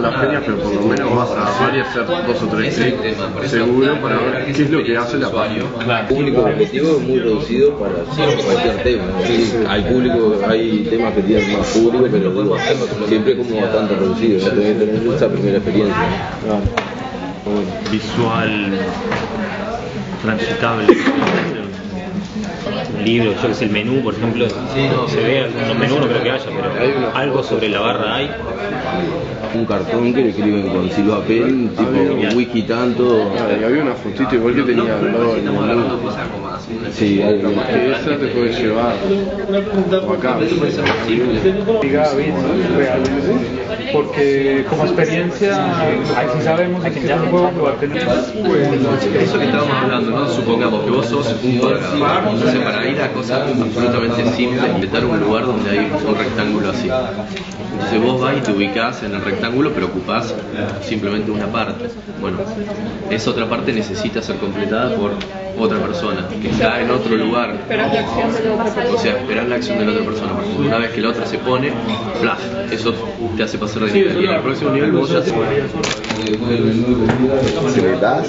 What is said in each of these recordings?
las peñas, pero por lo menos vas a ver y hacer 2 o 3 clics seguro para ver qué es lo que hace la página. El público objetivo es muy reducido para cualquier tema. Sí, hay público, hay temas que tienen más público, pero digo, siempre como bastante reducido. Ya tenés que tener esa primera experiencia. Visual, transitable. Un libro, yo que sé, el menú, por ejemplo, se ve, un menú no creo que haya, pero algo sobre la barra hay. Un cartón que le escriben con silbapel, tipo wiki tanto. Y había una fotito igual que tenía al lado del menú. Sí, algo Que esa te puede llevar o acá. Porque como experiencia, aquí sabemos que ya un juego que va a tener. Eso que estábamos hablando, ¿no? Supongamos que vos sos un pagador. Entonces, para ir a cosas absolutamente simples, inventar un lugar donde hay un rectángulo así. Entonces vos vas y te ubicás en el rectángulo, pero ocupás simplemente una parte. Bueno, esa otra parte necesita ser completada por otra persona que está en otro lugar. O sea, esperás la acción de la otra persona. Por ejemplo, una vez que la otra se pone, ¡plaf! Eso te hace pasar de nivel. Y en el próximo nivel vos ya se le das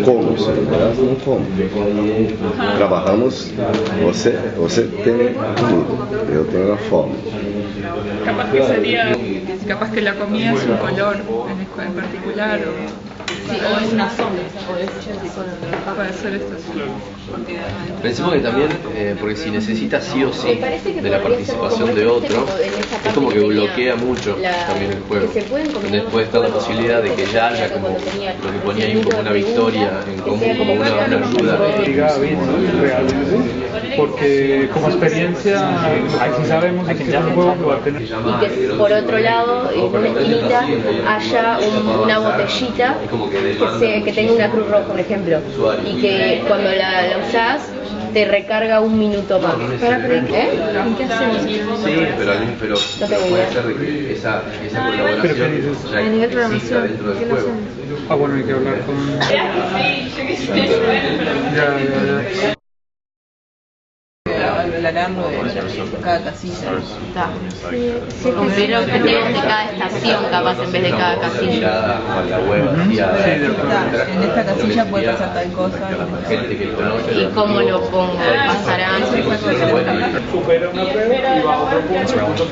como, se le das un como. Trabajamos, você tem tudo, eu tenho a forma. Capaz que la comida es un color en particular o es una zona puede ser esto. Pensemos que también, porque si necesita sí o sí de la participación de otro, es como que bloquea mucho también el juego. Entonces puede estar la posibilidad de que ya haya como lo que ponía ahí como una victoria en común, como una ayuda. Porque como experiencia, aquí sabemos que ya un juego que va a tener. Y que por otro lado, en una esquinita, haya una botellita que tenga una cruz roja, por ejemplo, y que cuando la usás te recarga 1 minuto más. ¿Qué hacemos? Sí, pero puede ser de que esa colaboración a nivel de programación, dentro del juego. Bueno, hay que hablar con... Ya. Aclararlo de cada casilla. Cumplir objetivos de cada estación, capaz, en vez de cada casilla. En esta casilla puede pasar tal cosa. ¿Y cómo lo pongo? ¿Pasarán? Supera una prueba y va a otro punto.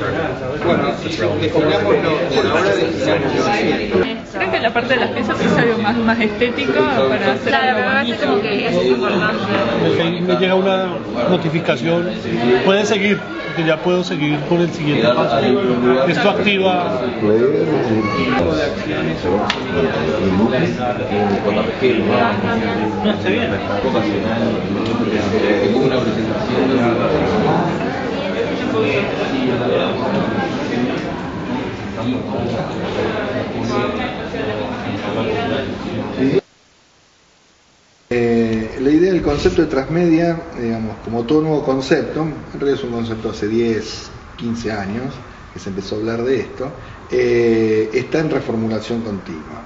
Bueno, Creo que la parte de las piezas es algo más estético para hacer algo bonito. Como que es importante. Me llega una notificación, puede seguir, porque ya puedo seguir con el siguiente paso. Esto activa. La idea del concepto de transmedia, digamos, como todo nuevo concepto, en realidad es un concepto hace 10, 15 años que se empezó a hablar de esto, está en reformulación continua.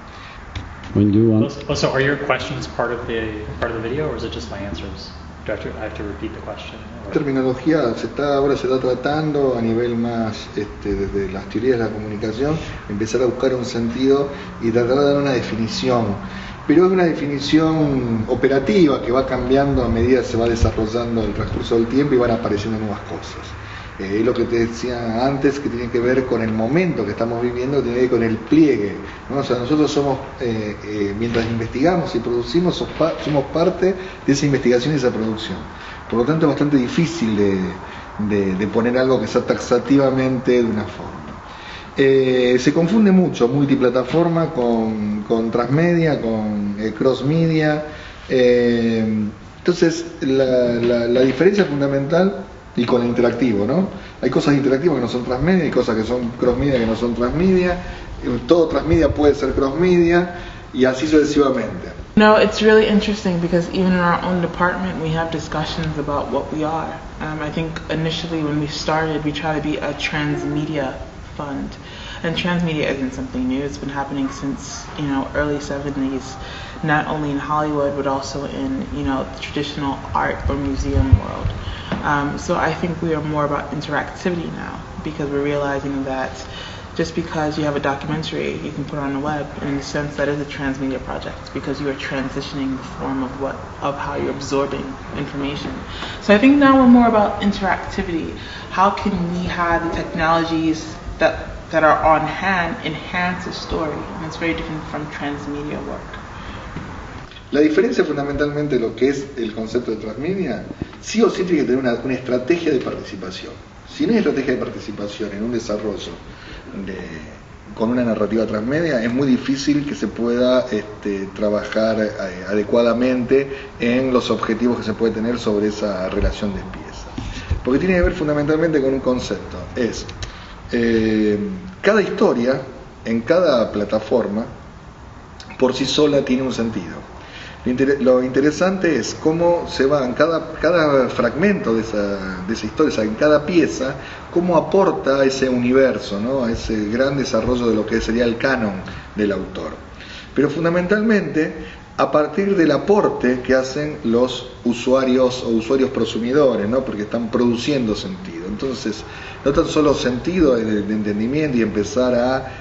So are your questions part of the video, or is it just my answers? I have to repeat the question? La terminología ahora se está tratando a nivel más, desde las teorías de la comunicación, empezar a buscar un sentido y tratar de dar una definición. Pero es una definición operativa que va cambiando a medida que se va desarrollando el transcurso del tiempo y van apareciendo nuevas cosas. Es lo que te decía antes, que tiene que ver con el momento que estamos viviendo, tiene que ver con el pliegue, ¿no? O sea, nosotros somos, mientras investigamos y producimos, somos parte de esa investigación y esa producción. Por lo tanto es bastante difícil de poner algo que sea taxativamente de una forma. Se confunde mucho multiplataforma con transmedia, con crossmedia. Entonces la diferencia fundamental, y con el interactivo, ¿no? Hay cosas interactivas que no son transmedia, hay cosas que son crossmedia que no son transmedia. Todo transmedia puede ser crossmedia y así sucesivamente. No, it's really interesting because even in our own department we have discussions about what we are. I think initially when we started we tried to be a transmedia fund. And transmedia isn't something new. It's been happening since, early 70s, not only in Hollywood but also in, the traditional art or museum world. So I think we are more about interactivity now because we're realizing that just because you have a documentary you can put it on the web. In a sense, that is a transmedia project because you are transitioning the form of how you're absorbing information. So I think now we're more about interactivity. How can we have the technologies that are on hand enhance a story? And it's very different from transmedia work. La diferencia fundamentalmente de lo que es el concepto de transmedia, sí o sí tiene que tener una estrategia de participación. Si no hay estrategia de participación en un desarrollo con una narrativa transmedia, es muy difícil que se pueda trabajar adecuadamente en los objetivos que se puede tener sobre esa relación de piezas. Porque tiene que ver fundamentalmente con un concepto, es cada historia en cada plataforma por sí sola tiene un sentido. Lo interesante es cómo se va en cada fragmento de esa historia, o sea, en cada pieza, cómo aporta a ese universo, ¿no? A ese gran desarrollo de lo que sería el canon del autor. Pero fundamentalmente a partir del aporte que hacen los usuarios o usuarios prosumidores, ¿no? Porque están produciendo sentido. Entonces, no tan solo sentido de entendimiento y empezar a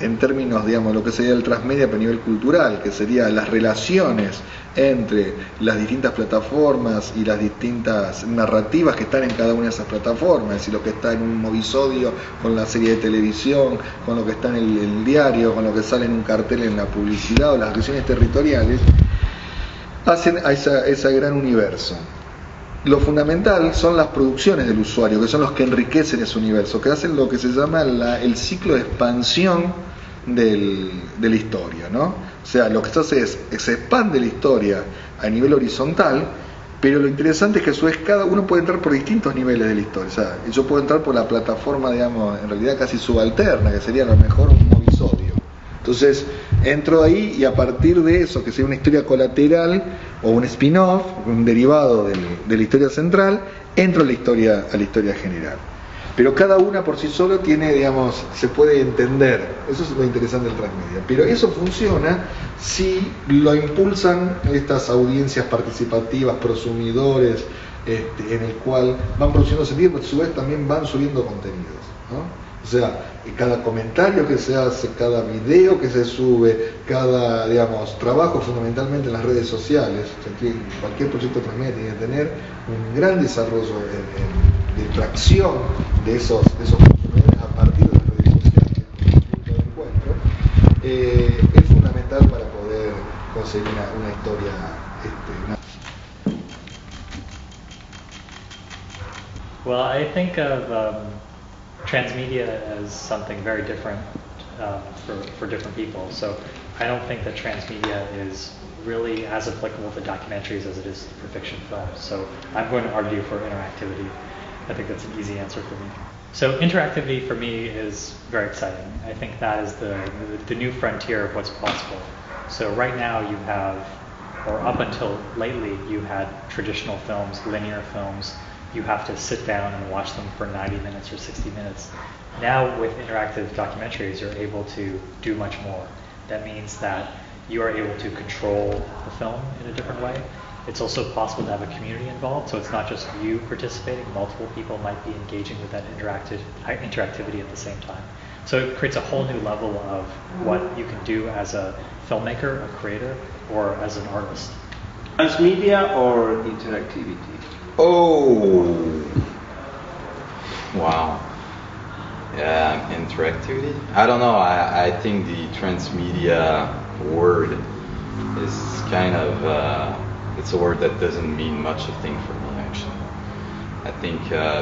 en términos, digamos, lo que sería el transmedia pero a nivel cultural, que sería las relaciones entre las distintas plataformas y las distintas narrativas que están en cada una de esas plataformas, es decir, lo que está en un movisodio con la serie de televisión, con lo que está en el diario, con lo que sale en un cartel en la publicidad o las relaciones territoriales, hacen a ese gran universo. Lo fundamental son las producciones del usuario, que son los que enriquecen ese universo, que hacen lo que se llama el ciclo de expansión de la historia, ¿no? O sea, lo que se hace es se expande la historia a nivel horizontal, pero lo interesante es que a su vez cada uno puede entrar por distintos niveles de la historia. O sea, yo puedo entrar por la plataforma, digamos, en realidad casi subalterna, que sería a lo mejor un movisodio. Entonces, entro ahí y a partir de eso, que sería una historia colateral o un spin-off, un derivado de la historia central, entro a la historia general. Pero cada una por sí solo tiene, digamos, se puede entender. Eso es lo interesante del transmedia. Pero eso funciona si lo impulsan estas audiencias participativas, prosumidores, en el cual van produciendo sentido, pero a su vez también van subiendo contenidos, ¿no? O sea, cada comentario que se hace, cada video que se sube, cada, digamos, trabajo fundamentalmente en las redes sociales, o sea, que cualquier proyecto transmedia tiene que tener un gran desarrollo de tracción de esos consumidores a partir de las redes sociales, como punto de encuentro, es fundamental para poder conseguir una historia. Well, I think of transmedia as something very different for different people. So I don't think that transmedia is really as applicable to documentaries as it is for fiction films. So I'm going to argue for interactivity. I think that's an easy answer for me. So interactivity for me is very exciting. I think that is the new frontier of what's possible. So right now you have, or up until lately, you had traditional films, linear films. You have to sit down and watch them for 90 minutes or 60 minutes. Now with interactive documentaries, you're able to do much more. That means that you are able to control the film in a different way. It's also possible to have a community involved, so it's not just you participating, multiple people might be engaging with that interactivity at the same time. So it creates a whole new level of what you can do as a filmmaker, a creator, or as an artist. Transmedia or interactivity? Oh, wow. Interactivity? I don't know. I think the transmedia word is kind of, it's a word that doesn't mean much a thing for me, actually. I think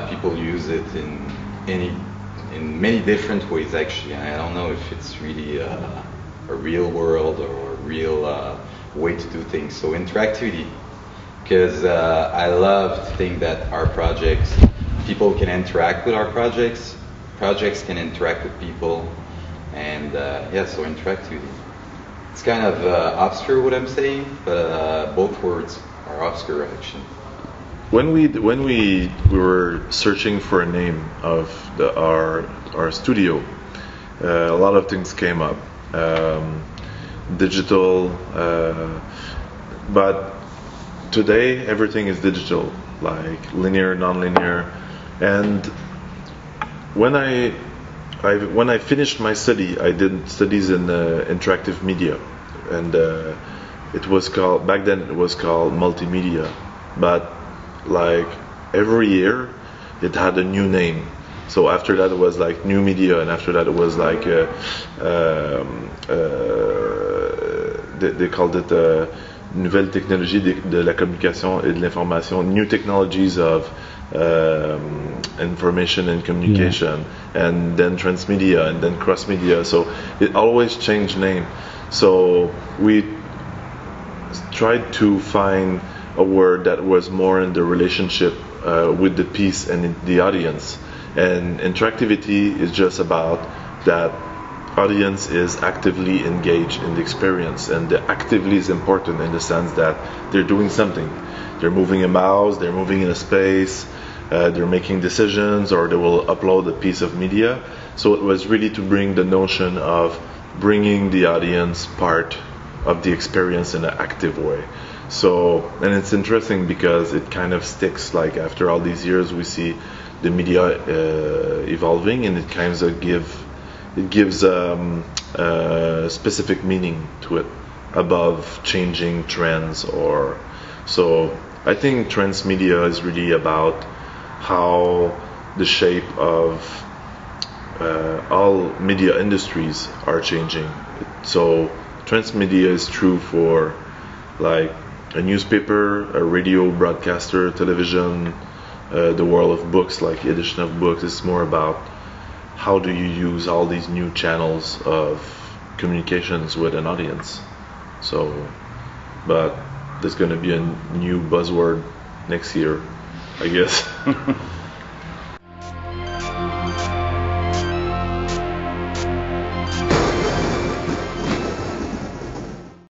people use it in many different ways, actually. I don't know if it's really a real world or a real way to do things. So interactivity, because I love to think that our projects, people can interact with our projects can interact with people, and yeah, so interactivity. It's kind of obscure what I'm saying, but both words are obscure actually. When we were searching for a name of our studio, a lot of things came up. Digital, but today everything is digital, like linear, non-linear, and when I when I finished my study, I did studies in interactive media, and it was called, back then it was called multimedia, but like every year it had a new name. So after that it was like new media, and after that it was like they called it nouvelles technologies de la communication et de l'information, new technologies of information and communication, and then transmedia, and then cross media. So it always changed name. So we tried to find a word that was more in the relationship with the piece and the audience. And interactivity is just about that audience is actively engaged in the experience, and the actively is important in the sense that they're doing something. They're moving a mouse, they're moving in a space, they're making decisions, or they will upload a piece of media. So it was really to bring the notion of bringing the audience part of the experience in an active way. So, and it's interesting because it kind of sticks, like after all these years we see the media evolving, and it kind of gives specific meaning to it above changing trends. Or so I think transmedia is really about how the shape of all media industries are changing. So transmedia is true for like a newspaper, a radio broadcaster, television, the world of books, like the edition of books. It's more about how do you use all these new channels of communications with an audience. So, but there's going to be a new buzzword next year, I guess.